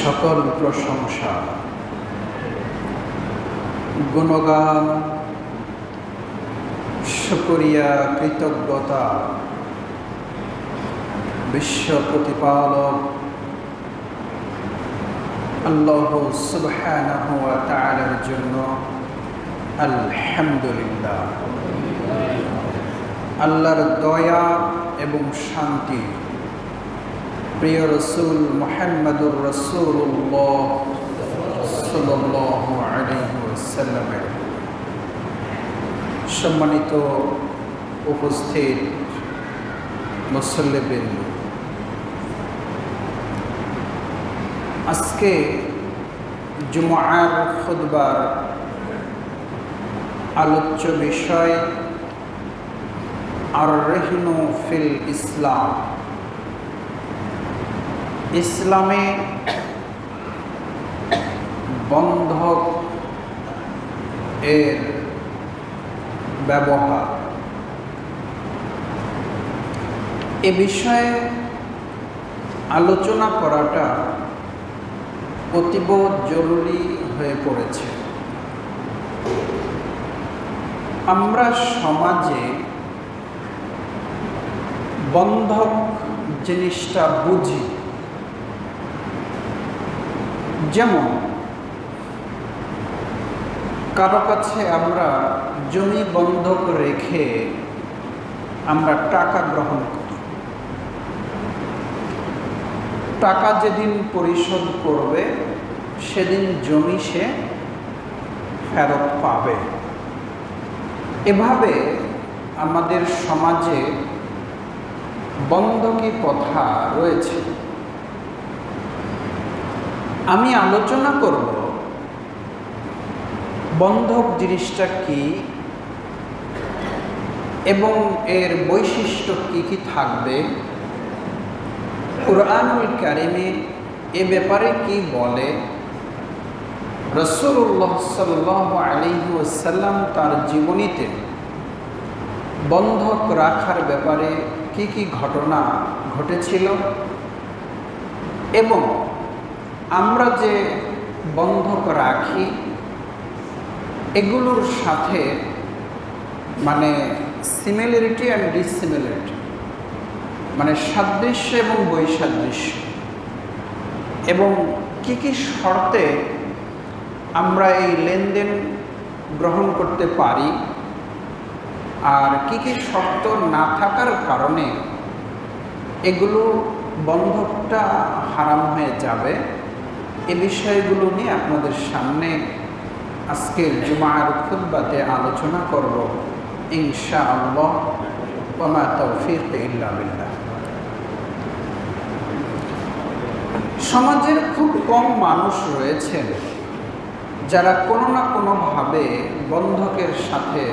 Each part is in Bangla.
সকল প্রশংসা গুণগান শুকরিয়া কৃতজ্ঞতা বিশ্ব প্রতিপালক আল্লাহ সুবহানাহু ওয়া তাআলার জন্য আলহামদুলিল্লাহ। আল্লাহর দয়া এবং শান্তি প্রিয় রাসূল মুহাম্মদুর রাসূলুল্লাহ সাল্লাল্লাহু আলাইহি ওয়াসাল্লামের সম্মানিত উপস্থিত মুসল্লিবৃন্দ, আজকে জুমআর খুতবার আলোচ্য বিষয় আর-রিহনু ফিল ইসলাম। ইসলামে বন্ধক এর ব্যবহার, এ বিষয়ে আলোচনা করাটা অতীব জরুরি হয়ে পড়েছে। আমরা সমাজে বন্ধক জিনিসটা বুঝি, যেমন কারো কাছে আমরা জমি বন্ধক রেখে আমরা টাকা গ্রহণ করি। টাকা যেদিন পরিশোধ করবে সেদিন জমি সে ফেরত পাবে। এভাবে আমাদের সমাজে বন্ধকি প্রথা রয়েছে। আমি আলোচনা করব বন্ধক জিনিসটা কি এবং এর বৈশিষ্ট্য কি কি থাকবে, কুরআনুল কারীমে এ ব্যাপারে কি বলে, রাসূলুল্লাহ সাল্লাল্লাহু আলাইহি ওয়াসাল্লাম তার জীবনীতে বন্ধক রাখার ব্যাপারে কি কি ঘটনা ঘটেছিল, এবং আমরা যে বন্ধক রাখি এগুলোর সাথে মানে সিমিলারিটি অ্যান্ড ডিসিমিলারিটি, মানে সাদৃশ্য এবং বৈসাদৃশ্য, এবং কি কি শর্তে আমরা এই লেনদেন গ্রহণ করতে পারি আর কি কি শর্ত না থাকার কারণে এগুলো বন্ধকটা হারাম হয়ে যাবে, এ বিষয়গুলো নিয়ে আপনাদের সামনে আজকের জুমআর খুতবাতে আলোচনা করব ইনশাআল্লাহ। ওয়া মা তাওফীক ইল্লা বিল্লাহ। সমাজের খুব কম মানুষ রয়েছেন যারা কোনো না কোনোভাবে বন্ধকের সাথে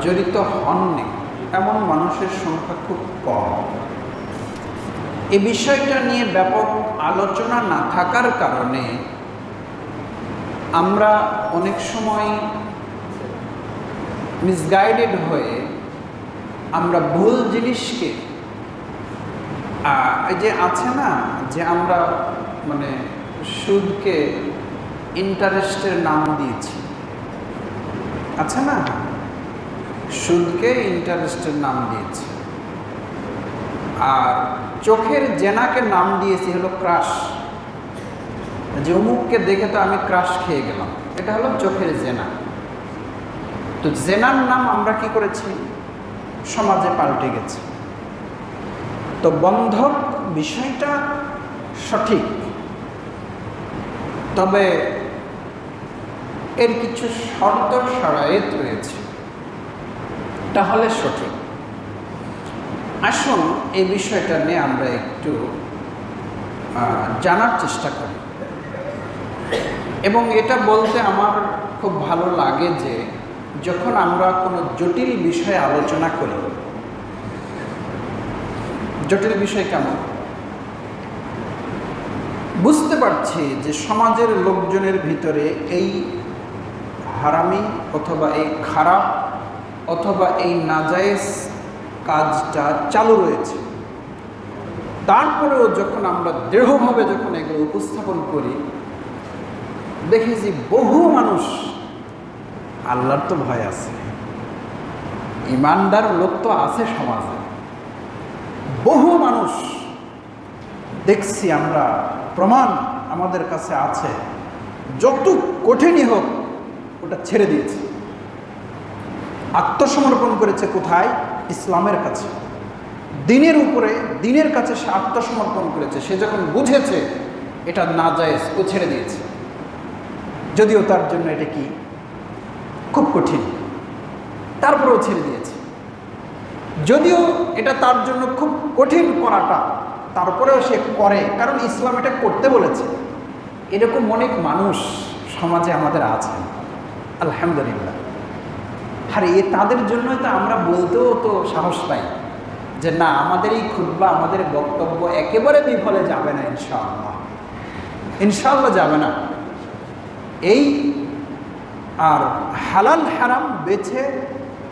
জড়িত হননি, এমন মানুষের সংখ্যা খুব কম। এই বিষয়টা নিয়ে ব্যাপক আলোচনা না থাকার কারণে আমরা অনেক সময় মিসগাইডেড হয়ে আমরা ভুল জিনিসকে, এই যে আছে না যে আমরা মানে সুদকে ইন্টারেস্টের নাম দিয়েছি, আছে না, সুদকে ইন্টারেস্টের নাম দিয়েছি, আর চোখের জেনাকে নাম দিয়েছি হলো ক্রাশ। যে অমুককে দেখে তো আমি ক্রাশ খেয়ে গেলাম, এটা হলো চোখের জেনা। তো জেনার নাম আমরা কি করেছি, সমাজে পাল্টে গেছে। তো বন্ধক বিষয়টা সঠিক, তবে এর কিছু শর্ত শরায়েত রয়েছে, তাহলে সঠিক। আসুন এই বিষয়টা নিয়ে আমরা একটু জানার চেষ্টা করি। এবং এটা বলতে আমার খুব ভালো লাগে যে যখন আমরা কোনো জটিল বিষয়ে আলোচনা করি, জটিল বিষয় কেমন বুঝতে পারছি যে সমাজের লোকজনের ভিতরে এই হারামি অথবা এই খারাপ অথবা এই নাজায়েজ কাজটা চালু রয়েছে, তারপরেও যখন আমরা দৃঢ়ভাবে যখন এগুলো উপস্থাপন করি, দেখেছি বহু মানুষ, আল্লাহর তো ভয় আছে, ইমানদার লোক তো আছে সমাজে, বহু মানুষ দেখছি আমরা, প্রমাণ আমাদের কাছে আছে, যত কঠিনই হোক ওটা ছেড়ে দিয়েছে, আত্মসমর্পণ করেছে। কোথায়? ইসলামের কাছে, দিনের উপরে, দিনের কাছে সে আত্মসমর্পণ করেছে। সে যখন বুঝেছে এটা নাজায়েজ, ও ছেড়ে দিয়েছে, যদিও তার জন্য এটা কি খুব কঠিন, তারপরেও ছেড়ে দিয়েছে। যদিও এটা তার জন্য খুব কঠিন করাটা, তারপরেও সে করে, কারণ ইসলাম এটা করতে বলেছে। এরকম অনেক মানুষ সমাজে আমাদের আছে, আলহামদুলিল্লাহ। আর তাদের জন্যই তো আমরা বলতেও তো সাহস পাই যে না, আমাদের এই খুতবা, আমাদের বক্তব্য একেবারে বিফলে যাবে না, ইনশাআল্লাহ, ইনশাআল্লাহ যাবে না। এই আর হালাল হারাম বেছে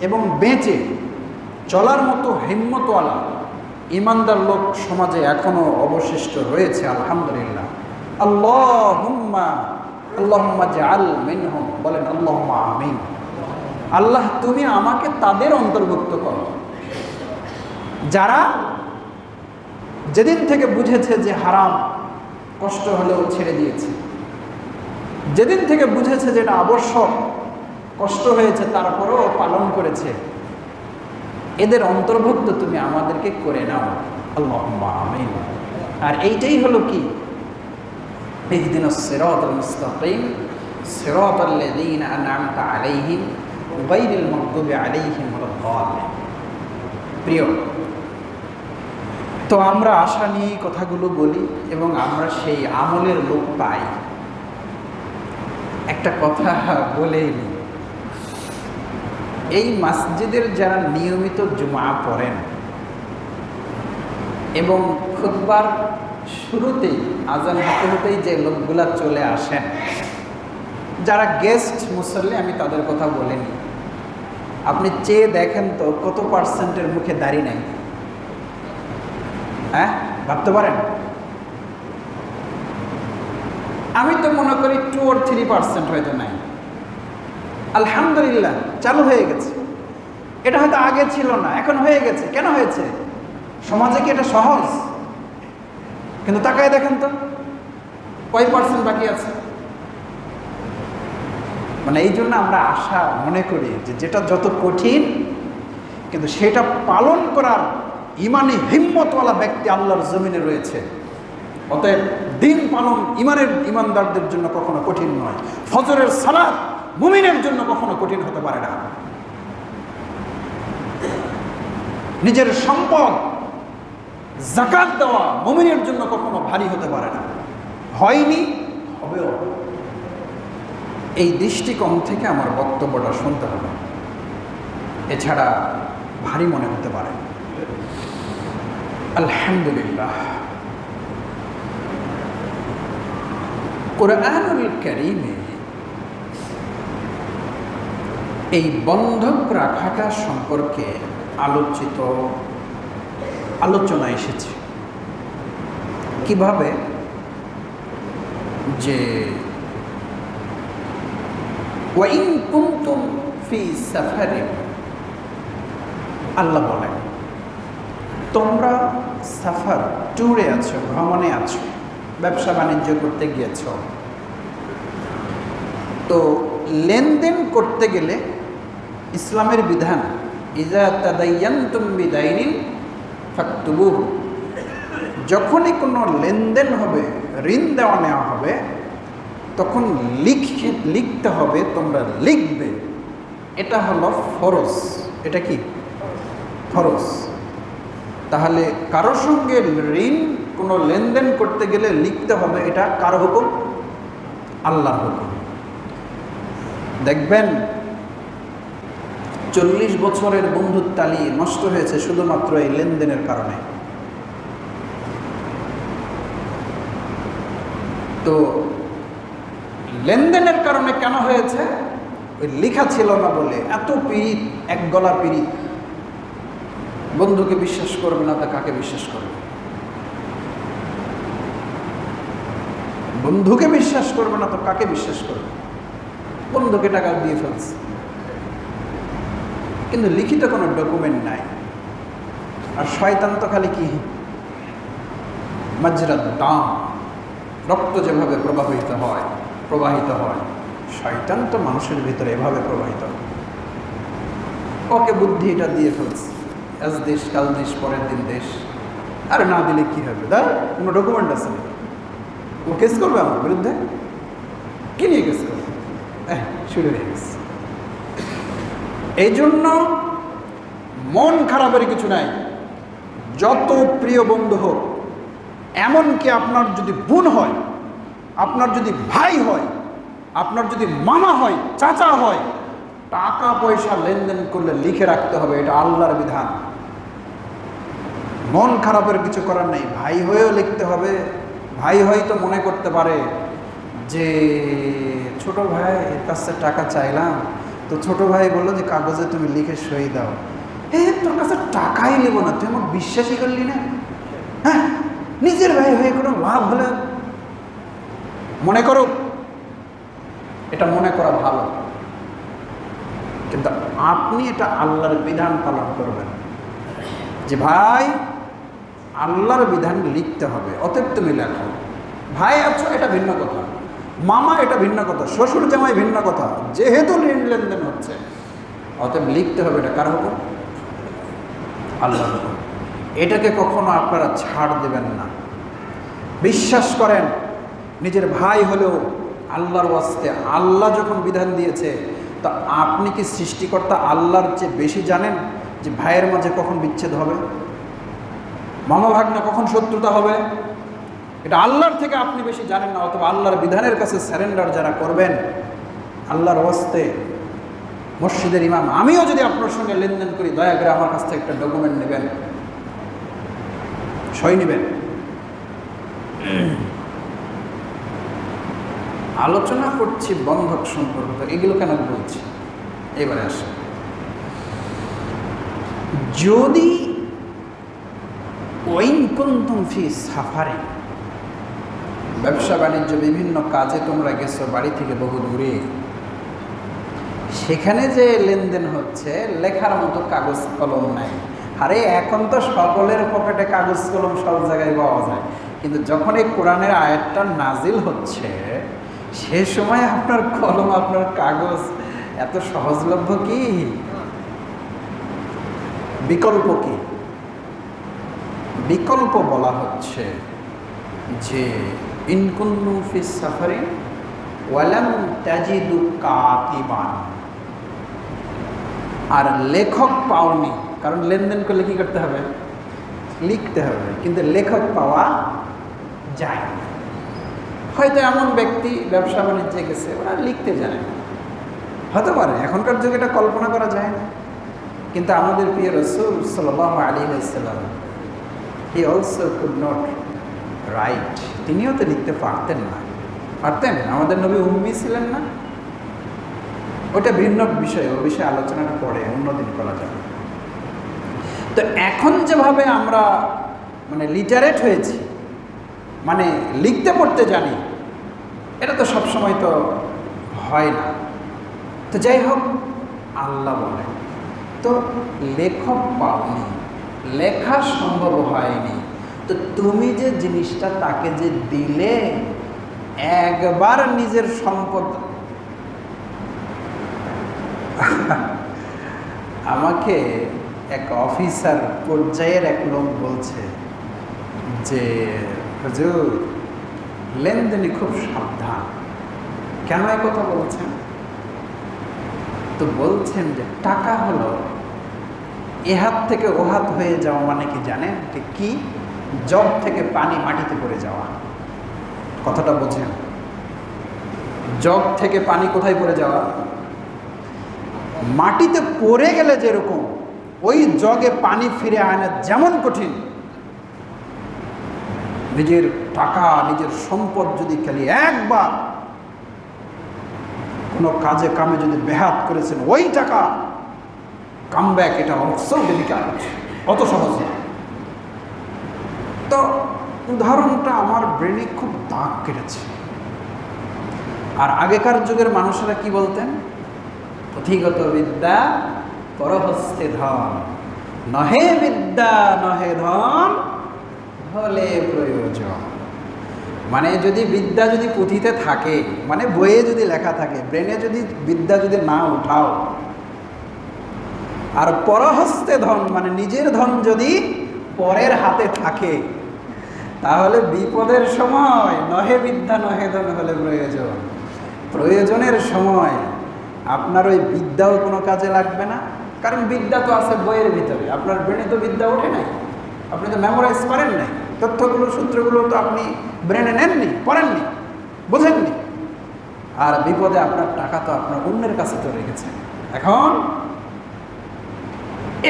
এবং বেঁচে চলার মতো হিম্মতওয়ালা ইমানদার লোক সমাজে এখনো অবশিষ্ট রয়েছে, আলহামদুলিল্লাহ। আল্লাহুম্মা আল্লাহুম্মা জাআল মিনহুম, বলেন আল্লাহুম্মা আমিন। আল্লাহ তুমি আমাকে তাদের অন্তর্ভুক্ত করো যারা যেদিন থেকে বুঝেছে যে হারাম, কষ্ট হলেও ছেড়ে দিয়েছে, যেদিন থেকে বুঝেছে যে এটা আবশ্যক, কষ্ট হয়েছে তারপরেও পালন করেছে, এদের অন্তর্ভুক্ত তুমি আমাদেরকে করে নাও, আল্লাহুম্মা আমিন। আর এইটাই হলো কি, ইহদিনাস সিরাতাল মুস্তাকিম সিরাতাল লাযীনা আন'আমতা আলাইহিম গায়রিল মাগদুবি আলাইহিম ওয়ালাদ-দাল্লিন। প্রিয়, তো আমরা আশা নিয়ে কথাগুলো বলি এবং আমরা সেই আমলের লোক পাই। একটা কথা বলেই নি, এই মসজিদের যারা নিয়মিত জুমা পড়েন এবং খুতবার শুরুতেই আজান হতে হতেই যে লোকগুলা চলে আসেন, যারা গেস্ট মুসল্লি, আমি তাদের কথা বলিনি, আপনি চেয়ে দেখেন তো কত পার্সেন্টের মুখে দাড়ি নাই? হ্যাঁ, ভাবতে পারেন? আমি তো মনে করি 2 or 3% হয়তো নাই। আলহামদুলিল্লাহ, চালু হয়ে গেছে। এটা হয়তো আগে ছিল না, এখন হয়ে গেছে। কেন হয়েছে? সমাজে কি এটা সহজ? কিন্তু তাকায় দেখেন তো কয় পার্সেন্ট বাকি আছে। মানে এই জন্য আমরা আশা মনে করি যে যেটা যত কঠিন, কিন্তু সেটা পালন করার ইমানি হিম্মতওয়ালা ব্যক্তি আল্লাহর জমিনে রয়েছে। অতএব দিন পালন ইমানদারদের জন্য কখনো কঠিন নয়। ফজরের সালাত মুমিনের জন্য কখনো কঠিন হতে পারে না। নিজের সম্পদ যাকাত দেওয়া মুমিনের জন্য কখনো ভারী হতে পারে না, হয়নি, হবেও। এই দৃষ্টিকোণ থেকে আমার বক্তব্যটা শুনতে হবে, এছাড়া ভারী মনে হতে পারে। আলহামদুলিল্লাহ, কোরআনুল কারীমে এই বন্ধক রাখাটা সম্পর্কে আলোচনা এসেছে। কিভাবে? যে ওয়াইন কুনতুম ফি সাফারিন, আল্লাহ বলেন তোমরা সাফার, ট্যুরে আছো, ভ্রমণে আছো, ব্যবসা বাণিজ্য করতে গিয়েছ, তো লেনদেন করতে গেলে ইসলামের বিধান ইজা তাদায়্যানতুম বিদাইনিন ফাকতুবুহু, যখনই কোনো লেনদেন হবে, ঋণ দেওয়া নেওয়া হবে, তখন লিখতে হবে, তোমরা লিখবে। এটা হলো ফরজ। এটা কি? ফরজ। তাহলে কারোর সঙ্গে ঋণ কোনো লেনদেন করতে গেলে লিখতে হবে, এটা কার হুকুম? আল্লাহর হুকুম। দেখবেন 40 বছরের বন্ধুত্বালি নষ্ট হয়েছে শুধুমাত্র এই লেনদেনের কারণে। তো লেনদেনের কারণে কেন হয়েছে? ওই লেখা ছিল না বলে। এত পীড়িত, এক গলা পীড়িত। বন্ধুকে বিশ্বাস করবে না তা কাকে বিশ্বাস করবে? বন্ধুকে বিশ্বাস করবে না তো কাকে বিশ্বাস করবে? বন্ধুকে টাকা দিয়ে ফেলছে, কিন্তু লিখিত কোনো ডকুমেন্ট নাই। আর শয়তান তো খালি কি মাজরাত দাম, রক্ত যেভাবে প্রবাহিত হয়, শয়তান তো মানুষের ভিতরে এভাবে প্রবাহিত হয়। ওকে বুদ্ধি এটা দিয়ে ফেলছে, আজ দেশ কাল দেশ, পরের দিন দেশ। আর না দিলে কি হবে? কোনো ডকুমেন্ট আছে না, ও কেস করবে আমার বিরুদ্ধে? কি নিয়ে কেস করবে? শুরু হয়ে গেছে। এই জন্য মন খারাপের কিছু নাই। যত প্রিয় বন্ধু হোক, এমনকি আপনার যদি বোন হয়, আপনার যদি ভাই হয়, আপনার যদি মামা হয়, চাচা হয়, টাকা পয়সা লেনদেন করলে লিখে রাখতে হবে, এটা আল্লাহর বিধান। মন খারাপের কিছু করার নেই। ভাই হয়েও লিখতে হবে। ভাই হয়তো মনে করতে পারে যে ছোট ভাই এর কাছে টাকা চাইলাম, তো ছোট ভাই বললো যে কাগজে তুমি লিখে সই দাও। তোর কাছে টাকাই নেবো না, তুই আমার বিশ্বাসই করলি না। হ্যাঁ, নিজের ভাই হয়ে কোনো লাভ হলে মনে করো, এটা মনে করা ভালো, কিন্তু আপনি এটা আল্লাহর বিধান পালন করবেন যে ভাই আল্লাহর বিধান লিখতে হবে, অতএব তুমি লেখো। ভাই আছো এটা ভিন্ন কথা, মামা এটা ভিন্ন কথা, শ্বশুর জামাই ভিন্ন কথা, যেহেতু লেনদেন হচ্ছে অতএব লিখতে হবে। এটা কার হুকুম? আল্লাহর হুকুম। এটাকে কখনো আপনারা ছাড় দেবেন না। বিশ্বাস করেন, নিজের ভাই হলেও আল্লাহর ওয়াস্তে আল্লাহ যখন বিধান দিয়েছে, তা আপনি কি সৃষ্টিকর্তা আল্লাহর চেয়ে বেশি জানেন যে ভাইয়ের মাঝে কখন বিচ্ছেদ হবে, মামা ভাগ্না কখন শত্রুতা হবে? এটা আল্লাহর থেকে আপনি বেশি জানেন না। অথবা আল্লাহর বিধানের কাছে স্যারেন্ডার যারা করবেন আল্লাহর ওয়াস্তে, মসজিদের ইমাম, আমিও যদি আপনার সঙ্গে লেনদেন করি, দয়া করে আমার কাছ থেকে একটা ডকুমেন্ট নেবেন, সই নেবেন। আলোচনা করছি বন্ধক সম্পর্ক, এগুলো কেন বলছি এবারে আসে। যদি ওয়াইন কুনতুম ফি সাফারে, ব্যবসা বাণিজ্য বিভিন্ন কাজে তোমরা গেছো বাড়ি থেকে বহু দূরে, সেখানে যে লেনদেন হচ্ছে লেখার মতো কাগজ কলম নাই। আরে এখন তো সকলের পকেটে কাগজ কলম সব জায়গায় পাওয়া যায়, কিন্তু যখন এই কোরআনের আয়াতটা নাজিল হচ্ছে সে সময় আপনার কলম, আপনার কাগজ এত সহজলভ্য কি? বিকল্প কি? বিকল্প বলা হচ্ছে যে ইন কুনতুম ফিস সাফারিন ওয়ালাম তাজিদু কাতিবান, আর লেখক পাওনি, কারণ লেনদেন করলে কি করতে হবে? লিখতে হবে, কিন্তু লেখক পাওয়া যায় না। হয়তো এমন ব্যক্তি ব্যবসা বাণিজ্যে গেছে, ওরা লিখতে জানে না, হতে পারে, এখনকার যুগে এটা কল্পনা করা যায় না। কিন্তু আমাদের প্রিয় রাসূল সাল্লাল্লাহু আলাইহি ওয়াসাল্লাম, he also could not right, তিনিও তো লিখতে পারতেন না। পারতেন? আমাদের নবী উম্মি ছিলেন না? ওটা ভিন্ন বিষয়, ও বিষয়ে আলোচনাটা পরে অন্যদিন করা যাবে। তো এখন যেভাবে আমরা লিটারেট হয়েছি, মানে লিখতে পড়তে জানি, এটা তো সবসময় তো হয় না। তো যাই হোক, আল্লাহ বলেন তো লেখক পাওনি, লেখা সম্ভব হয়নি, তো তুমি যে জিনিসটা তাকে যে দিলে, একবার নিজের সম্পদ। আমাকে এক অফিসার পর্যায়ের এক লোক বলছে যে হুজুর লেনদেনে খুব সাবধান। কেন এই কথা বলছেন? তো বলছেন যে টাকা হলো এ হাত থেকে ও হাত হয়ে যাওয়া, মানে কি জানেন? কি? জগ থেকে পানি মাটিতে পড়ে যাওয়া। কথাটা বোঝেন? জগ থেকে পানি কোথায় পড়ে যাওয়া? মাটিতে পড়ে গেলে যেরকম, ওই জগে পানি ফিরে আনা যেমন কঠিন, নিজের টাকা, নিজের সম্পদ যদি খালি একবার কোনো কাজে কামে যদি বেহাত করেছেন, ওই টাকা কাম ব্যাক, এটা অলসো ডিফিকাল্ট, অত সহজ না। তো উদাহরণটা আমার ব্রেনে খুব দাগ কেটেছে। আর আগেকার যুগের মানুষেরা কি বলতেন? পুঁথিগত বিদ্যা পরহস্তে ধন, নহে বিদ্যা নহে ধন হলে প্রয়োজন। মানে যদি বিদ্যা যদি পুঁথিতে থাকে, মানে বইয়ে যদি লেখা থাকে, ব্রেনে যদি বিদ্যা যদি না উঠাও, আর পরহস্তে ধন মানে নিজের ধন যদি পরের হাতে থাকে, তাহলে বিপদের সময় নহে বিদ্যা নহে ধন হলে প্রয়োজন। প্রয়োজনের সময় আপনার ওই বিদ্যাও কোনো কাজে লাগবে না, কারণ বিদ্যা তো আছে বইয়ের ভিতরে, আপনার ব্রেনে তো বিদ্যা ওঠে নাই, আপনি তো মেমোরাইজ করেন নাই, তথ্যগুলো সূত্রগুলো তো আপনি ব্রেনে নেননি, পড়েননি, বোঝেননি। আর বিপদে আপনার টাকা তো আপনার অন্যের কাছে তো রেখেছে। এখন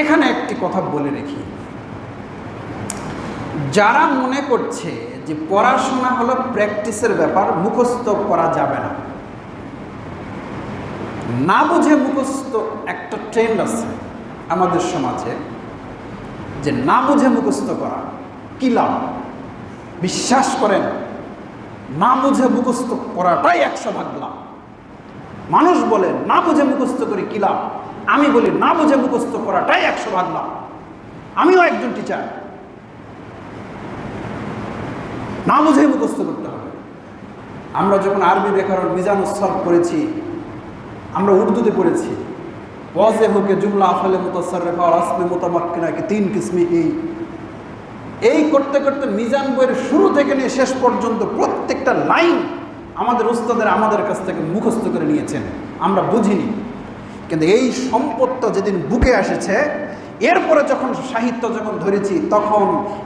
এখানে একটি কথা বলে রেখি, যারা মনে করছে যে পড়াশোনা হলো প্র্যাকটিসের ব্যাপার, মুখস্থ করা যাবে না, না বুঝে মুখস্থ, একটা ট্রেন্ড আছে আমাদের সমাজে যে না বুঝে মুখস্থ করা কি লাভ। বিশ্বাস করেন, না বুঝে মুখস্থ করাটাই 100% লাভ। মানুষ বলে না বুঝে মুখস্থ করে কি লাভ, আমি বলি না বুঝে মুখস্থ করাটাই 100% লাভ। আমিও একজন টিচার, না বুঝে মুখস্থ করতে হবে। আমরা যখন আরবি ব্যাকরণ মিজানুস সরফ করেছি, আমরা উর্দুতে পড়েছি ওয়াজে হোকে জুমলা আফলে মুতাসাররিফা আর আসমি মুতামাক্কিনা কি 3 কিসমি। এই করতে করতে মিজান বইয়ের শুরু থেকে নিয়ে শেষ পর্যন্ত প্রত্যেকটা লাইন আমাদের উস্তাদের আমাদের কাছ থেকে মুখস্থ করে নিয়েছেন, আমরা বুঝিনি। কিন্তু এই সম্পদটা যেদিন বুকে এসেছে, এরপরে যখন সাহিত্য যখন ধরেছি, তখন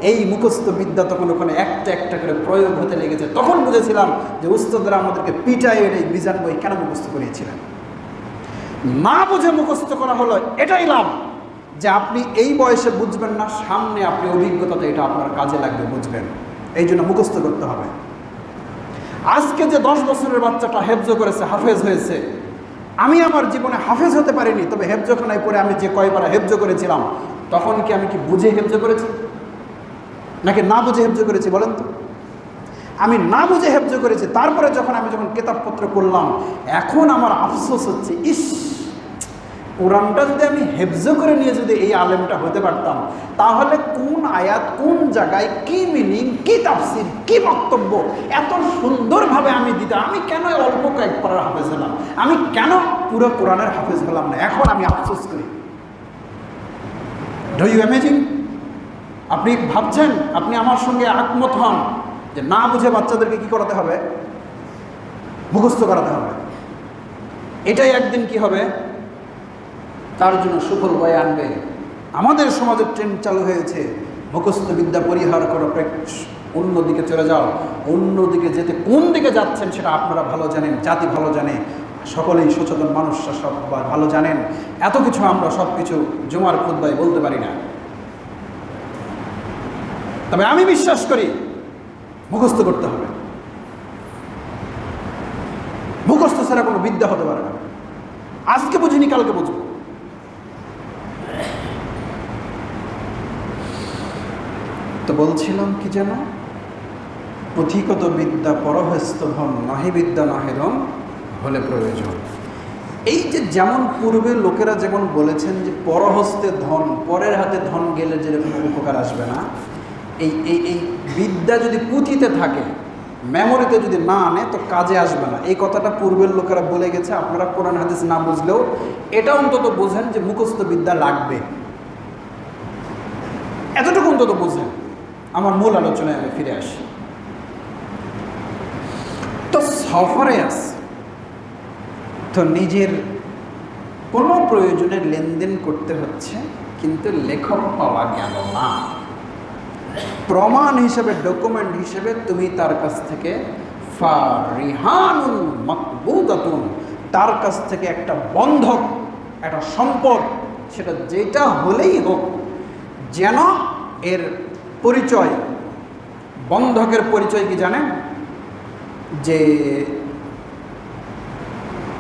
এই মুখস্থ বিদ্যা তখন ওখানে একটা একটা করে প্রয়োগ হতে লেগেছে। তখন বুঝেছিলাম যে উস্তাদরা আমাদেরকে পিটায় এই মিজান বই কেন মুখস্থ করিয়েছিলেন। না বুঝে মুখস্থ করা হলো এটাই লাভ, যে আপনি এই বয়সে বুঝবেন না, সামনে আপনি অভিজ্ঞতাতে এটা আপনার কাজে লাগবে, বুঝবেন। এই জন্য মুখস্থ করতে হবে। আজকে যে 10 বছরের বাচ্চাটা হেফজ করেছে, হাফেজ হয়েছে, আমি আমার জীবনে হাফেজ হতে পারিনি, তবে হেফজখানায় পড়ে আমি যে কয়বার হেফজ করেছিলাম, তখন কি আমি কি বুঝে হেফজ করেছি নাকি না বুঝে হেফজ করেছি বলেন তো? আমি না বুঝে হেফজ করেছি। তারপরে যখন কিতাবপত্র করলাম, এখন আমার আফসোস হচ্ছে, ইস, কোরআনটা যদি আমি হেফজ করে নিয়ে যদি এই আলেমটা হতে পারতাম, তাহলে কোন আয়াত কোন জায়গায় কি মিনিং, কি তাফসির, কি বক্তব্য এত সুন্দরভাবে আমি দিতাম। আমি কেন অল্প কয়েক পারার হাফেজ হলাম, আমি কেন পুরো কোরআনের হাফেজ হলাম না? এখন আমি আফসোস করি। Do you imagine? আপনি ভাবছেন, আপনি আমার সঙ্গে একমত হন যে না বুঝে বাচ্চাদেরকে কি করাতে হবে? মুখস্থ করাতে হবে। এটাই একদিন কি হবে, তার জন্য সুফল বয়ে আনবে। আমাদের সমাজের ট্রেন্ড চালু হয়েছে, মুখস্থ বিদ্যা পরিহার করো, অন্যদিকে চলে যাও। অন্যদিকে যেতে কোন দিকে যাচ্ছেন সেটা আপনারা ভালো জানেন, জাতি ভালো জানে, সকলেই সচেতন মানুষরা সব ভালো জানেন। এত কিছু আমরা সব কিছু জুমার খুতবায় বলতে পারি না, তবে আমি বিশ্বাস করি মুখস্থ করতে হবে। মুখস্থ ছাড়া কোনো বিদ্যা হতে পারে না। আজকে বুঝিনি, কালকে বুঝবো। তো বলছিলাম কি যেন, পুঁথিগত বিদ্যা পরহস্ত ধন, নহে বিদ্যা নহে ধন হলে প্রয়োজন। এই যে যেমন পূর্বে লোকেরা যেমন বলেছেন যে পরহস্তে ধন, পরের হাতে ধন গেলে যেরকম উপকার আসবে না, এই এই এই বিদ্যা যদি পুঁথিতে থাকে, মেমোরিতে যদি না আনে, তো কাজে আসবে না। এই কথাটা পূর্বের লোকেরা বলে গেছে। আপনারা কোরআন হাদিস না বুঝলেও এটা অন্তত বোঝেন যে মুখস্থ বিদ্যা লাগবে, এতটুকু অন্তত বোঝেন। আমার মূল আলোচনায় আমি ফিরে আসি। তো সফরে আছে, তো নিজের কোনো প্রয়োজনের লেনদেন করতে হচ্ছে, কিন্তু লেখক পাওয়া গেল না। প্রমাণ হিসেবে, ডকুমেন্ট হিসেবে তুমি তার কাছ থেকে ফারিহানুন মাকবুদাতুন, তার কাছ থেকে একটা বন্ধক, একটা সম্পদ, সেটা যেটা হলেই হোক, যেন এর পরিচয়, বন্ধকের পরিচয় কি জানেন? যে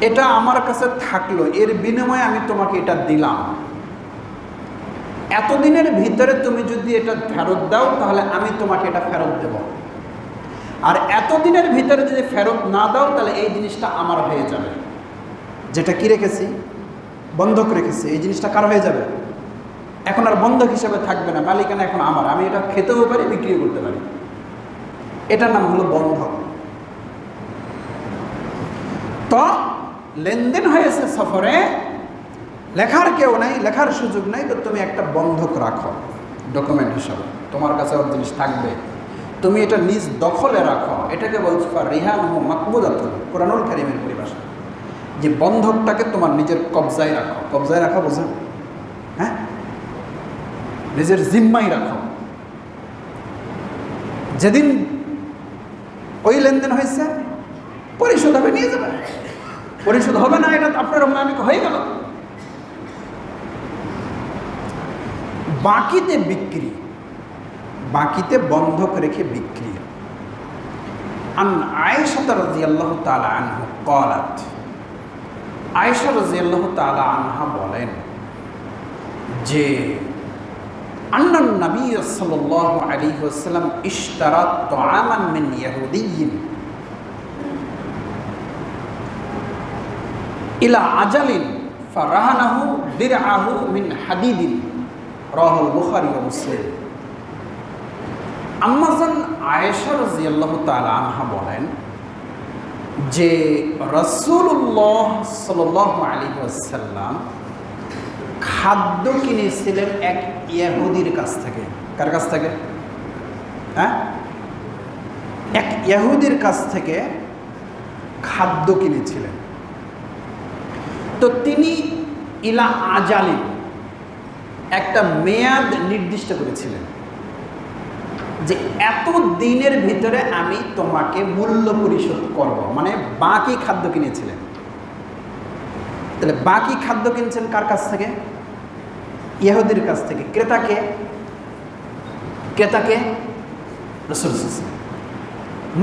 এটা আমার কাছে থাকলো, এর বিনিময়ে আমি তোমাকে এটা দিলাম, এতদিনের ভিতরে তুমি যদি এটা ফেরত দাও, তাহলে আমি তোমাকে এটা ফেরত দেব। আর এতদিনের ভিতরে যদি ফেরত না দাও তাহলে এই জিনিসটা আমার হয়ে যাবে। যেটা কি রেখেছি, বন্ধক রেখেছি, এই জিনিসটা কার হয়ে যাবে? এখন আর বন্ধক হিসেবে থাকবে না, মালিকানা এখন আমার, আমি এটা খেতেও পারি, বিক্রিও করতে পারি। এটার নাম হলো বন্ধক। তো লেনদেন হয়েছে সফরে, লেখার কেউ নাই, লেখার সুযোগ নাই, তো তুমি একটা বন্ধক রাখো ডকুমেন্ট হিসাবে, তোমার কাছে ওর জিনিস থাকবে, তুমি এটা নিজ দখলে রাখো। এটাকে বলছে রিহান মাকবুদাতুন, কুরআনুল কারীমের পরিভাষা, যে বন্ধকটাকে তোমার নিজের কবজায় রাখো। কবজায় রাখা বোঝেন? হ্যাঁ, নিজের জিম্মায় রাখো। যেদিন ওই লেনদেন হয়েছে পরিশোধ হবে, নিয়ে যাবে। পরিশোধ হবে না, এটা আপনার মালিক হয়ে গেল। বাকিতে বিক্রি, বাকিতে বন্ধক রেখে বিক্রি। আন আয়েশা রাদিয়াল্লাহু তাআলা আনহা ক্বালাত, আয়েশা রাদিয়াল্লাহু তাআলা আনহা বলেন যে আন্নান নবী সাল্লাল্লাহু আলাইহি ওয়াসাল্লাম ইশতারা তাআমান মিন ইয়াহুদিয়্যিন ইলা আজালিন ফারাহানাহু দিরআহু মিন হাদিদিন, রাওয়াহুল বুখারী ওয়া মুসলিম। আম্মাজান আয়েশা রাদিয়াল্লাহু তাআলা আনহা বলেন যে রাসূলুল্লাহ সাল্লাল্লাহু আলাইহি ওয়াসাল্লাম খাদ্য কিনেছিলেন এক ইহুদির কাছ থেকে। কার কাছ থেকে? হ্যাঁ, এক ইহুদির কাছ থেকে খাদ্য কিনেছিলেন। তো তিনি ইলা আজালিন, একটা মেয়াদ নির্দিষ্ট করেছিলেন যে এত দিনের ভিতরে আমি তোমাকে মূল্য পরিশোধ করব, মানে বাকি খাদ্য কিনেছিলেন। তাহলে বাকি খাদ্য কিনছেন কার কাছ থেকে? ইহুদির কাছ থেকে। ক্রেতাকে? ক্রেতাকে রাসূল সাল্লাল্লাহু আলাইহি ওয়াসাল্লাম।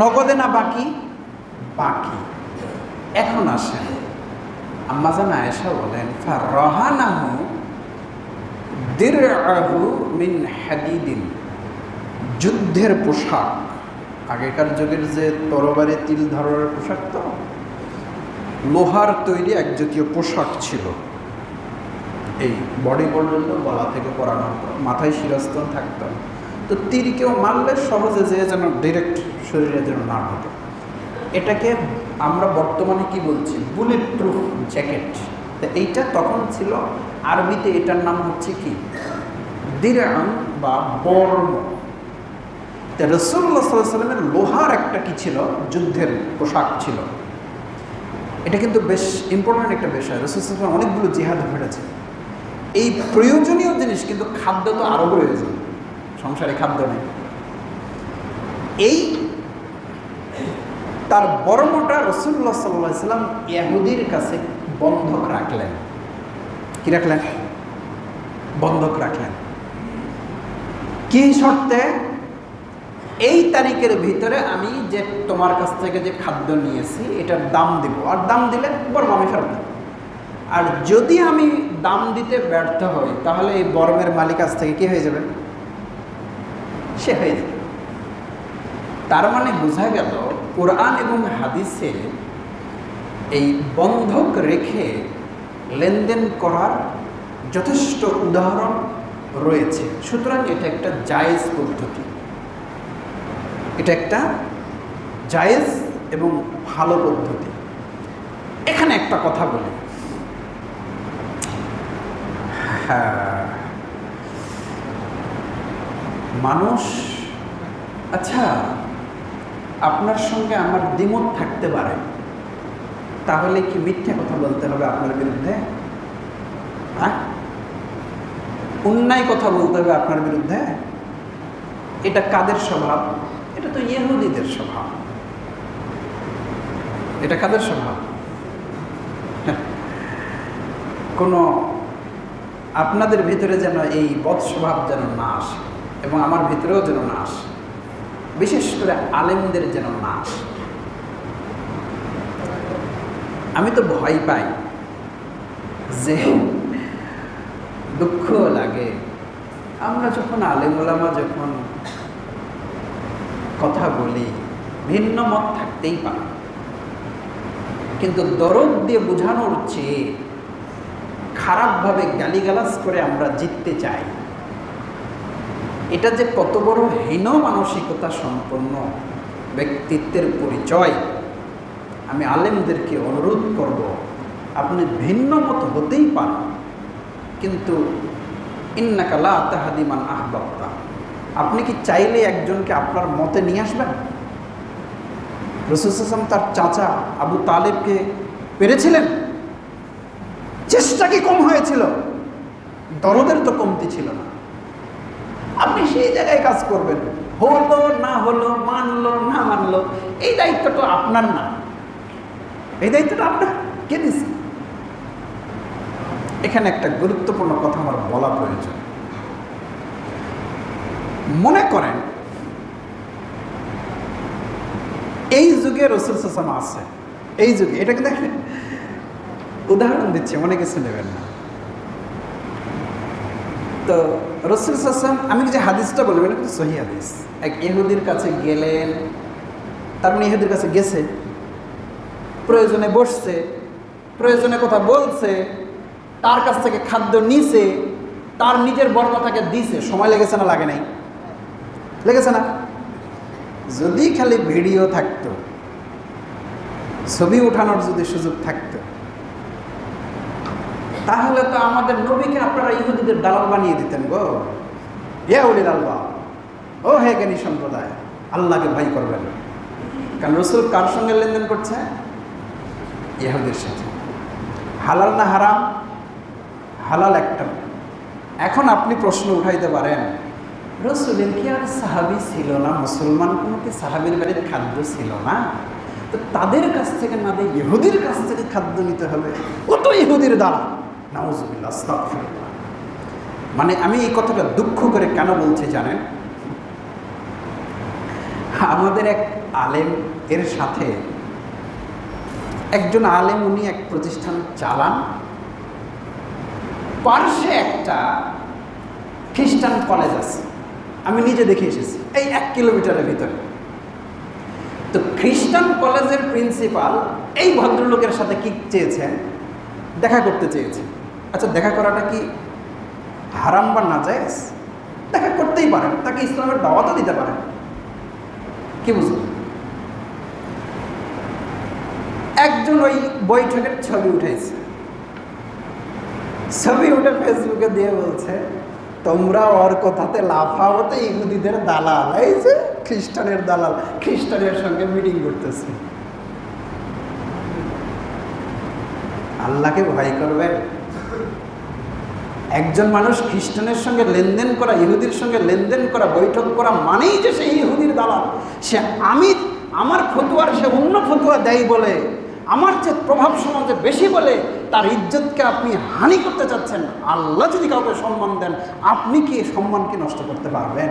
নগদে না বাকি? বাকি। এখন আসেন, আম্মাজান আয়েশা বলেন ফারাহানাহু দিরআহু মিন হাদিদিন, যুদ্ধের পোশাক, আগেকার যুগের যে তরবারি তিল ধরার পোশাক, তো লোহার তৈরি এক জাতীয় পোশাক ছিল, এই বডি পর্যন্ত গলা থেকে পরানো হতো, মাথায় শিরস্ত্রাণ থাকতো। তো তীর কেউ মারলে সহজে যে যেন ডিরেক্ট শরীরে যেন না ঢোকে। এটাকে আমরা বর্তমানে কি বলছি? Bullet proof jacket. তো এইটা তখন ছিল, আরবিতে এটার নাম হচ্ছে কি? দিরআন বা বর্ম। তো রাসূলুল্লাহ সাল্লাল্লাহু আলাইহি ওয়াসাল্লামের লোহার একটা কি ছিল? যুদ্ধের পোশাক ছিল। এটা কিন্তু বেশ ইম্পর্ট্যান্ট একটা বিষয়। রাসূল সাল্লাল্লাহু আলাইহি ওয়াসাল্লাম অনেকগুলো জিহাদ ঘটেছে। এই প্রয়োজনীয় জিনিস, কিন্তু খাদ্য তো আরও প্রয়োজন, সংসারে খাদ্য নেই। এই তার বর্মটা রাসূলুল্লাহ সাল্লাল্লাহু আলাইহি ওয়াসাল্লাম ইহুদির কাছে বন্ধক রাখলেন। কি রাখলেন? বন্ধক রাখলেন। কি শর্তে? এই তারিখের ভিতরে আমি যে তোমার কাছ থেকে যে খাদ্য নিয়েছি এটার দাম দেব, আর দাম দিলে বর্ম আমি ফেরত দেব। আর যদি আমি দাম দিতে ব্যর্থ হই তাহলে এই বর্মের মালিক কাছ থেকে কি হয়ে যাবে? সে হয়ে যাবে। তার মানে বোঝা গেল কোরআন এবং হাদিসে এই বন্ধক রেখে লেনদেন করার যথেষ্ট উদাহরণ রয়েছে। সুতরাং এটা একটা জায়েজ পদ্ধতি, এটা একটা জায়েজ এবং ভালো পদ্ধতি। এখানে একটা কথা বলি, হ্যাঁ, মানুষ, আচ্ছা আপনার সঙ্গে আমার দ্বিমত থাকতে পারে, তাহলে কি মিথ্যে কথা বলতে হবে আপনার বিরুদ্ধে? হ্যাঁ, অন্যায় কথা বলতে হবে আপনার বিরুদ্ধে? এটা কাদের স্বভাব? এটা তো ইহুদিদের স্বভাব। এটা কাদের স্বভাব? কোনো আপনাদের ভিতরে যেন এই বদ স্বভাব যেন না আসে, এবং আমার ভিতরেও যেন না আসে, বিশেষ করে আলেমদের যেন না আসে। আমি তো ভয় পাই, যে দুঃখ লাগে আমরা যখন আলেম ওলামা যখন কথা বলি, ভিন্ন মত থাকতেই পারে, কিন্তু দরদ দিয়ে বোঝানোর চেয়ে খারাপভাবে গালিগালাজ করে আমরা জিততে চাই, এটা যে কত বড় হীন মানসিকতা সম্পন্ন ব্যক্তিত্বের পরিচয়। আমি আলেমদেরকে অনুরোধ করব, আপনি ভিন্ন মত হতেই পারেন, কিন্তু ইন্নাকা লা তাহদি মান আহবাবতা, আপনি কি চাইলে একজনকে আপনার মতে নিয়ে আসবেন? রাসূল সাল্লাল্লাহু আলাইহি ওয়াসাল্লাম তার চাচা আবু তালেবকে পেরেছিলেন? চেষ্টা কি কম হয়েছিল? দরদের তো কমতি ছিল না। আপনি সেই জায়গায় কাজ করবেন, হলো না হলো, মানলো না মানলো, এই দায়িত্বটা আপনার না। এই দায়িত্বটা আপনার কে দিছে? এখানে একটা গুরুত্বপূর্ণ কথা আমার বলা প্রয়োজন। মনে করেন এই যুগে রাসূল সাল্লাল্লাহু আলাইহি ওয়াসাল্লাম আছে, এই যুগে, এটাকে দেখেন উদাহরণ দিচ্ছে, মনে কিছু নেবেন না। তো রাসূল সাল্লাল্লাহু আলাইহি ওয়াসাল্লাম, আমি যে হাদিসটা বলবো এটা কিন্তু সহিহ হাদিস। এক ইহুদির কাছে গেলেন, তার মানে ইহুদির কাছে গেছে, প্রয়োজনে বসছে, প্রয়োজনে কথা বলছে, তার কাছ থেকে খাদ্য নিছে, তার নিজের বর্ণ তাকে দিছে। সময় লেগেছে না লাগে নাই? লেগেছে না? যদি খালি ভিডিও থাকতো, ছবি ওঠানোর যদি সুযোগ থাকতো, তাহলে তো আমাদের নবীকে আপনারা ইহুদিদের দালাল বানিয়ে দিতেন গো। ইয়া উলিল আলবাব, ও হে জ্ঞানী সম্প্রদায়, আল্লাহকে ভয় করবেন। কারণ রাসূল কার সঙ্গে লেনদেন করছে? ইহুদির সাথে। হালাল না হারাম? হালাল একটা। এখন আপনি প্রশ্ন উঠাইতে পারেন, রাসূলের কি আর সাহাবী ছিল না? মুসলমান কোনো কি সাহাবীর বাড়ির খাদ্য ছিল না? তো তাদের কাছ থেকে না দিয়ে ইহুদির কাছ থেকে খাদ্য নিতে হবে? ও তো ইহুদির দালাল। নাউযুবিল্লাহ, আস্তাগফিরুল্লাহ। মানে আমি এই কথাটা দুঃখ করে কেন বলছি জানেন? আমাদের এক আলেম এর সাথে একজন আলেম, উনি এক প্রতিষ্ঠান চালান, পার্শ্বে একটা খ্রিস্টান কলেজ আছে, আমি নিজে দেখে এসেছি, এই 1 কিলোমিটারের ভিতরে। তো খ্রিস্টান কলেজের প্রিন্সিপাল এই ভদ্রলোকের সাথে কি চেয়েছেন? দেখা করতে চেয়েছে। আচ্ছা, দেখা করাটা কি হারাম বা নাজায়েজ? দেখা করতেই পারেন, তাকে ইসলামের দাওয়াতও দিতে পারেন। কি বুঝলেন? একজন ওই বৈঠকের ছবি উঠেছে, ছবি উঠে ফেসবুকে দিয়ে বলছে, তোমরা ওর কথাতে লাফাও, তো ইহুদিদের দালাল, এই যে খ্রিস্টানের দালাল, খ্রিস্টানের সঙ্গে মিটিং করতেছে। আল্লাহকে ভয় করবেন? একজন মানুষ খ্রিস্টানের সঙ্গে লেনদেন করা, ইহুদির সঙ্গে লেনদেন করা, বৈঠক করা মানেই যে সে ইহুদির দালাল। সে আমার ফতুয়ার সে অন্য ফতুয়া দেয় বলে, আমার যে প্রভাব সমাজে বেশি বলে তার ইজ্জতকে আপনি হানি করতে চাচ্ছেন। আল্লাহ যদি কাউকে সম্মান দেন, আপনি কি সম্মানকে নষ্ট করতে পারবেন?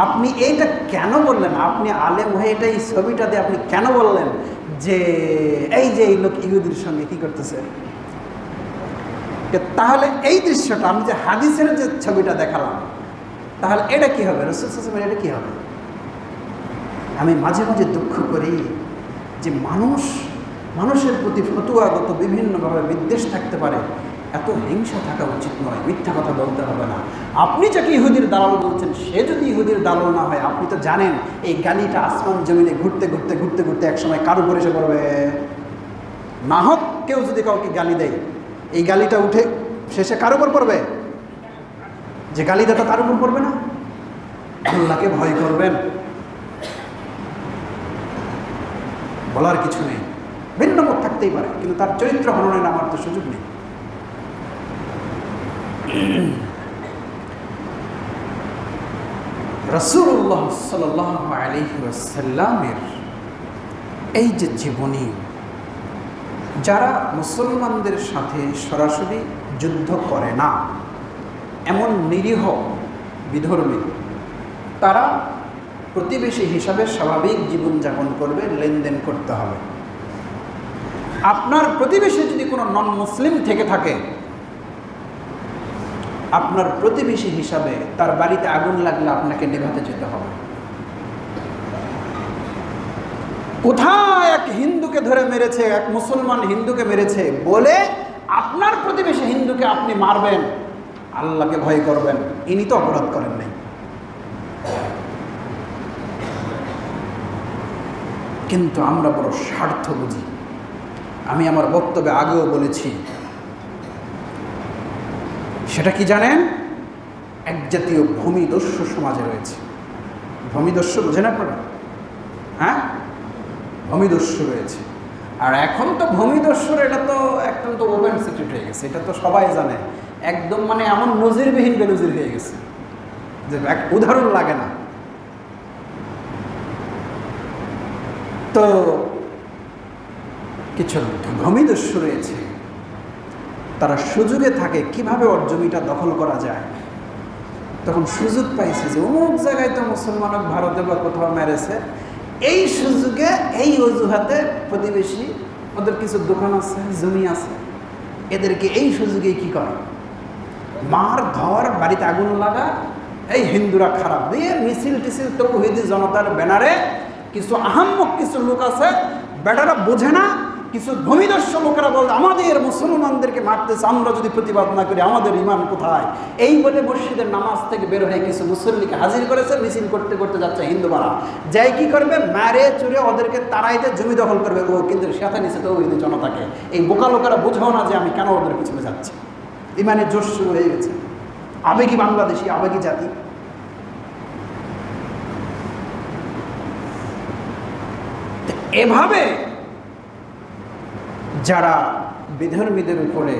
আপনি এইটা কেন বললেন? আপনি আলেম হয়ে এটা এই ছবিটা দিয়ে আপনি কেন বললেন যে এই যে এই লোক ইহুদির সঙ্গে কি করতেছে? তাহলে এই দৃশ্যটা, আমি যে হাদিসের যে ছবিটা দেখালাম, তাহলে এটা কি হবে? রাসূল সাল্লাল্লাহু আলাইহি ওয়াসাল্লাম এটা কি হবে? আমি মাঝে মাঝে দুঃখ করি যে মানুষের প্রতি ফতুয়াগত বিভিন্নভাবে বিদ্বেষ থাকতে পারে। এত হিংসা থাকা উচিত নয়, মিথ্যা কথা বলতে হবে না। আপনি যাকে ইহুদির দালাল বলছেন, সে যদি ইহুদির দালাল না হয়, আপনি তো জানেন এই গালিটা আসমান জমিনে ঘুরতে ঘুরতে ঘুরতে ঘুরতে একসময় কার উপর এসে পড়বে। না হোক কেউ যদি কাউকে গালি দেয়, এই গালিটা উঠে শেষে কার উপর পড়বে? যে গালিদাতা তার উপর পড়বে না? আল্লাহকে ভয় করবেন। বলার কিছু নেই, ভিন্ন মত থাকতেই পারে, কিন্তু তার চরিত্র হননে নামার তো সুযোগ নেই। রাসূলুল্লাহ সাল্লাল্লাহু আলাইহি ওয়াসাল্লামের এই যে জীবনী, যারা মুসলমানদের সাথে সরাসরি যুদ্ধ করে না, এমন নিরীহ বিধর্মী, তারা প্রতিবেশী হিসাবে স্বাভাবিক জীবনযাপন করবে, লেনদেন করতে হবে। আপনার প্রতিবেশী যদি কোনো নন মুসলিম থেকে থাকে, আপনার প্রতিবেশী হিসাবে তার বাড়িতে আগুন লাগলে আপনাকে নেভাতে যেতে হবে। কোথায় এক হিন্দুকে ধরে মেরেছে, এক মুসলমান হিন্দুকে মেরেছে বলে আপনার প্রতিবেশী হিন্দুকে আপনি মারবেন, আল্লাহকে ভয় করবেন, ইনি তো অপরাধ করেন নাই। কিন্তু আমরা বড় স্বার্থ বুঝি। আমি আমার বক্তব্যে আগেও বলেছি, সেটা কি জানেন? এক জাতীয় ভূমিদস্যু সমাজে রয়েছে। ভূমিদস্যু বুঝেন আপনারা? হ্যাঁ, ভূমিদস্যু রয়েছে। আর এখন তো ভূমিদস্যুর এটা তো একদম তো ওপেন সিক্রেট হয়ে গেছে, এটা তো সবাই জানে। একদম মানে এমন নজিরবিহীন বেনজির হয়ে গেছে যে এক উদাহরণ লাগে না। তো কিছু ভূমিদস্যু রয়েছে, তারা সুযোগে থাকে কিভাবে ওর জমিটা দখল করা যায়। তখন সুযোগ পাইছে যে অমুক জায়গায় তো মুসলমান ভারতে বা কোথাও মেরেছে, এই সুযোগে এই অজুহাতে প্রতিবেশী ওদের কিছু দোকান আছে, জমি আছে, এদেরকে এই সুযোগে কি করে মার ধর, বাড়িতে আগুন লাগা, এই হিন্দুরা খারাপ দিয়ে মিছিল টিছিল তৌহিদি জনতার ব্যানারে কিছু আহাম্মক কিছু লোক আছে, বেটারা বোঝে না, কিছু ভূমিদস্যু লোকেরা বলে আমাদের মুসলমানদেরকে মারতেছে, আমরা যদি প্রতিবাদ না করি আমাদের ইমান কোথায়, এই বলে মসজিদের নামাজ থেকে বের হয়ে কিছু মুসল্লিকে হাজির করেছে, মিছিল করতে করতে যাচ্ছে হিন্দুরা, যাই কি করবে মারে চুরে ওদেরকে তাড়াইতে জমি দখল করবে। ও কিন্তু সাথে নিচে তো ওই জনতাকে, এই বোকা লোকেরা বোঝাও না যে আমি কেন ওদের পিছনে যাচ্ছি। ইমানের জোশ শুরু হয়ে গেছে, আবেগী বাংলাদেশি, আবেগী জাতি। এভাবে যারা বিধর্মীদের উপরে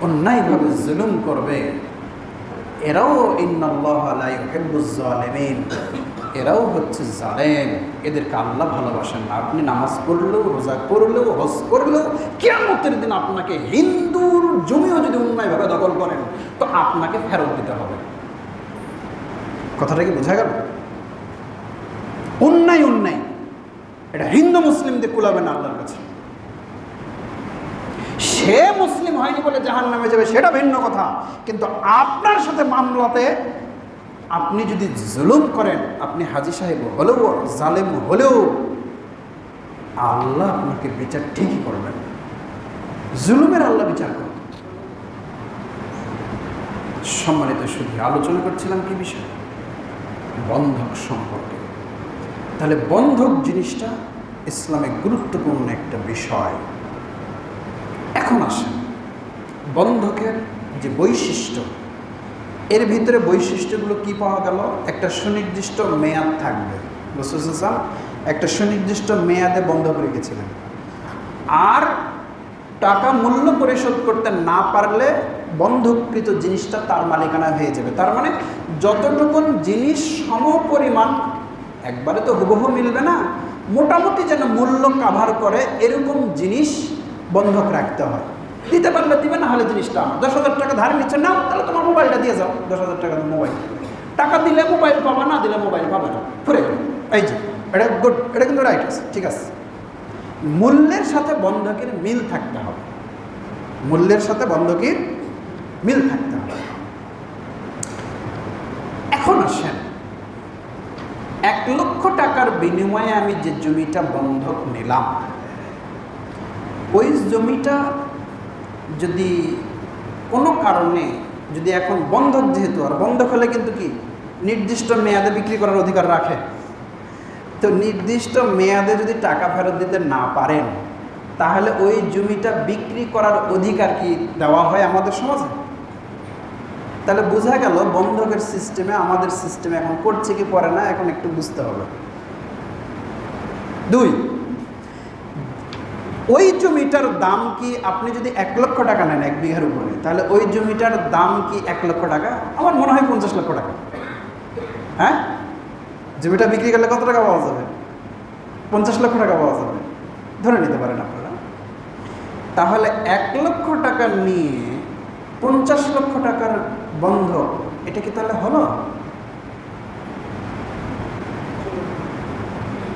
অন্যায়ভাবে জুলুম করবে, এরাও ইন্নাল্লাহা লা ইউহিব্বুজ জালিমিন, এরাও হচ্ছে জালেম, এদেরকে আল্লাহ ভালোবাসেন না। আপনি নামাজ পড়লেও, রোজা করলেও, হজ করলেও কিয়ামতের দিন আপনাকে হিন্দুর জমিও যদি অন্যায়ভাবে দখল করেন তো আপনাকে ফেরত দিতে হবে। কথাটা কি বোঝা গেল? অন্যায় অন্যায়, এটা হিন্দু মুসলিমদের কুলাবে না আল্লাহর কাছে। সে মুসলিম হয়নি বলে জাহান্নামে যাবে সেটা ভিন্ন কথা, কিন্তু আপনার সাথে মামলাতে আপনি যদি জুলুম করেন, আপনি হাজী সাহেব হলেও, জালেম হলেও আল্লাহ আপনাকে বিচার ঠিকই করবেন। জুলুমের আল্লাহ বিচার করবেন। সম্মানিত শুধু আলোচনা করছিলাম কি বিষয়? বন্ধক সম্পর্কে। তাহলে বন্ধক জিনিসটা ইসলামে গুরুত্বপূর্ণ একটা বিষয়। এখন আসেন বন্ধকের যে বৈশিষ্ট্য, এর ভিতরে বৈশিষ্ট্যগুলো কি পাওয়া গেল? একটা সুনির্দিষ্ট মেয়াদ থাকবে, বুঝতেছেন? একটা সুনির্দিষ্ট মেয়াদে বন্ধক রেখেছিলেন, আর টাকা মূল্য পরিশোধ করতে না পারলে বন্ধককৃত জিনিসটা তার মালিকানা হয়ে যাবে। তার মানে যতটুকুন জিনিস সমপরিমাণ, একবারে তো হুবহু মিলবে না, মোটামুটি যেন মূল্য কাভার করে এরকম জিনিস বন্ধক রাখতে হয়। দিতে পারলে দিবে, না হলে জিনিসটা আমার। 10,000 টাকা ধার নিচ্ছে, নাও তাহলে তোমার মোবাইলটা দিয়ে যাও, 10,000 টাকা মোবাইল। টাকা দিলে মোবাইল পাবা, না দিলে মোবাইল পাবে না, ফুরে গেল। এই যে এটা গুড, এটা কিন্তু রাইট আছে, ঠিক আছে। মূল্যের সাথে বন্ধকের মিল থাকতে হবে, মূল্যের সাথে বন্ধকের মিল থাকতে হবে। এখন আসেন, 1 লক্ষ টাকার বিনিময়ে আমি যে জমিটা বন্ধক নিলাম, ওই জমিটা যদি কোনো কারণে, যদি এখন বন্ধক, যেহেতু আর বন্ধক হলে কিন্তু কি নির্দিষ্ট মেয়াদে বিক্রি করার অধিকার রাখে, তো নির্দিষ্ট মেয়াদে যদি টাকা ফেরত দিতে না পারেন, তাহলে ওই জমিটা বিক্রি করার অধিকার কি দেওয়া হয় আমাদের সমাজে? তাহলে বোঝা গেল বন্ধকের সিস্টেমে, আমাদের সিস্টেমে এখন করছে কি পড়ে না, এখন একটু বুঝতে হবে। 2, ওই জমিটার দাম কি, আপনি যদি 1 লক্ষ টাকা নেন 1 বিঘার উপরে, তাহলে ওই জমিটার দাম কি 1 লক্ষ টাকা? আমার মনে হয় 50 লক্ষ টাকা। হ্যাঁ, জমিটা বিক্রি করলে কত টাকা পাওয়া যাবে? 50 লক্ষ টাকা পাওয়া যাবে, ধরে নিতে পারেন আপনারা। তাহলে 1 লক্ষ টাকা নিয়ে 50 লক্ষ টাকার বন্ধক, এটা কি তাহলে হলো?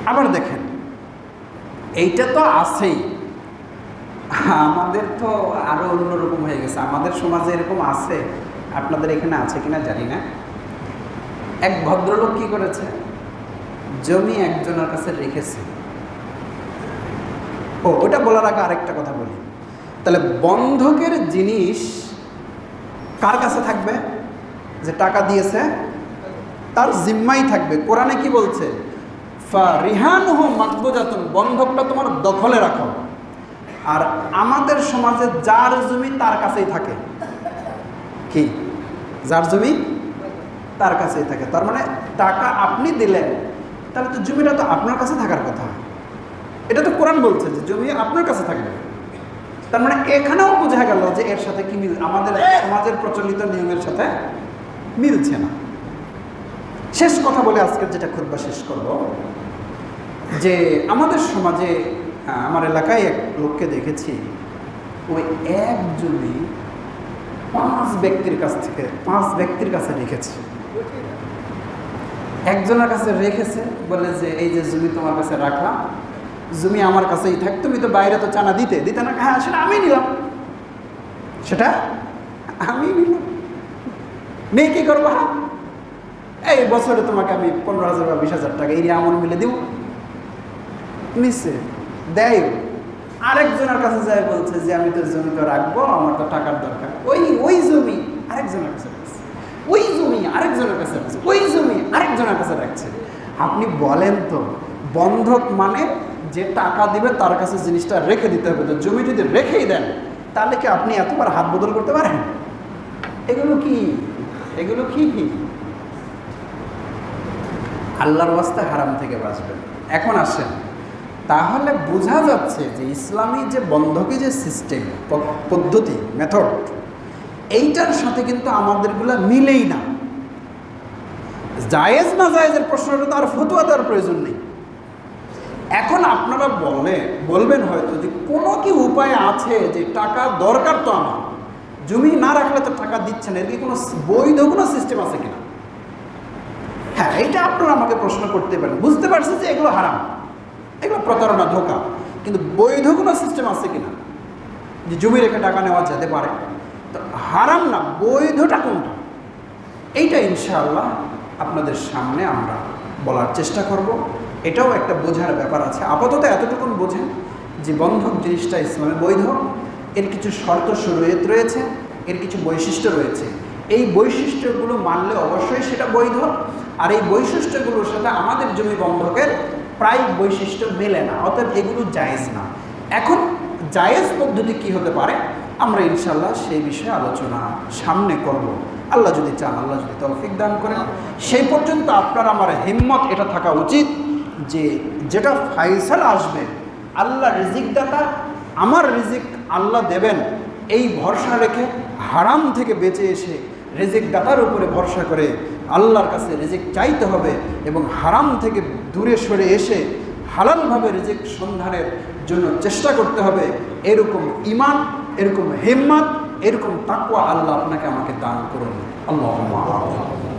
আবার দেখেন, এইটা তো আছেই, আমাদের তো আরো অন্যরকম হয়ে গেছে। আমাদের সমাজে এরকম আছে, আপনাদের এখানে আছে কিনা জানি না। এক ভদ্রলোক কি করেছে, জমি একজনের কাছে রেখেছে, ওটা বলার আগে আরেকটা কথা বলি। তাহলে বন্ধকের জিনিস কার কাছে থাকবে? যে টাকা দিয়েছে তার জিম্মাই থাকবে। কোরআনে কি বলছে? ফারিহানুহু মাকবুজাতুন, বন্ধকটা তোমার দখলে রাখো। আর আমাদের সমাজে যার জমি তার কাছেই থাকে। কি? যার জমি তার কাছেই থাকে। তার মানে টাকা আপনি দিলেন, তাহলে তো জমিটা তো আপনার কাছে থাকার কথা। এটা তো কোরআন বলছে যে জমি আপনার কাছে থাকবে। তার মানে এখানেও বোঝা গেল যে এর সাথে কি মিল, আমাদের সমাজের প্রচলিত নিয়মের সাথে মিলছে না। শেষ কথা বলে আজকের যেটা খুতবা শেষ করব, যে আমাদের সমাজে আমার এলাকায় এক লোককে দেখেছি, ওই এক জমি 5 ব্যক্তির কাছে রেখেছে। একজনের কাছে রেখেছে, বলে যে এই যে জমি তোমার কাছে রাখলাম, জমি আমার কাছেই থাক, তুমি তো বাইরে তো চানা দিতে না। হ্যাঁ, সেটা আমি নিলাম, নিয়ে কি করবো? এই বছরে তোমাকে আমি 15,000 বা 20,000 টাকা এই আমন মিলে দিব। নিচ্ছে, দেয়। আরেকজনের কাছে যায়, বলছে যে আমি তো জমি তো রাখবো, আমার তো টাকার দরকার। ওই জমি আরেকজনের কাছে রাখছে, ওই জমি আরেকজনের কাছে রাখছে, ওই জমি আরেকজনের কাছে রাখছে। আপনি বলেন তো, বন্ধক মানে যে টাকা দিবে তার কাছে জিনিসটা রেখে দিতে হবে। তো জমি যদি রেখেই দেন, তাহলে কি আপনি এতবার হাত বদল করতে পারেন? এগুলো কি আল্লাহর ওয়াস্তে হারাম থেকে বাঁচবেন। এখন আসেন, তাহলে বোঝা যাচ্ছে যে ইসলামী যে বন্ধকি যে সিস্টেম, পদ্ধতি, মেথড, এইটার সাথে কিন্তু আমাদেরগুলো মিলেই না। জায়েজ না জায়েজের প্রশ্নটা তো আর ফতোয়া দেওয়ার প্রয়োজন নেই। এখন আপনারা বলবেন হয়তো যে কোনো কি উপায় আছে যে টাকা দরকার তো আমার, জমি না রাখলে তো টাকা দিচ্ছেন, এর কি কোনো বৈধ কোনো সিস্টেম আছে কিনা? হ্যাঁ, এটা আপনারা আমাকে প্রশ্ন করতে পারেন। বুঝতে পারছি যে এগুলো হারাম, এগুলো প্রতারণা, ধোঁকা, কিন্তু বৈধ কোনো সিস্টেম আছে কিনা যে জমি রেখে টাকা নেওয়া যেতে পারে? তো হারাম না, বৈধটা কোনটা, এইটা ইনশাআল্লাহ আপনাদের সামনে আমরা বলার চেষ্টা করব। এটাও একটা বোঝার ব্যাপার আছে। আপাতত এতটুকুন বোঝেন যে বন্ধক জিনিসটা ইসলামে বৈধ, এর কিছু শর্ত শরীয়ত রয়েছে, এর কিছু বৈশিষ্ট্য রয়েছে। এই বৈশিষ্ট্যগুলো মানলে অবশ্যই সেটা বৈধ। আর এই বৈশিষ্ট্যগুলোর সাথে আমাদের জমি বন্ধকের প্রায় বৈশিষ্ট্য মেলে না, অতএব এগুলো জায়েজ না। এখন জায়েজ পদ্ধতি কি হতে পারে, আমরা ইনশাআল্লাহ সেই বিষয়ে আলোচনা সামনে করব, আল্লাহ যদি চান, আল্লাহ যদি তৌফিক দান করেন। সেই পর্যন্ত আপনার আমার হিম্মত এটা থাকা উচিত যে যেটা ফায়সালা আসবে, আল্লাহ রিজিক দাতা, আমার রিজিক আল্লাহ দেবেন, এই ভরসা রেখে হারাম থেকে বেঁচে এসে রিজিক দাতার উপরে ভরসা করে আল্লাহর কাছে রিজিক চাইতে হবে এবং হারাম থেকে দূরে সরে এসে হালালভাবে রিজিক সন্ধানের জন্য চেষ্টা করতে হবে। এরকম ঈমান, এরকম হিম্মত, এরকম তাকওয়া আল্লাহ আপনাকে আমাকে দান করুন। আল্লাহুম্মা আমিন।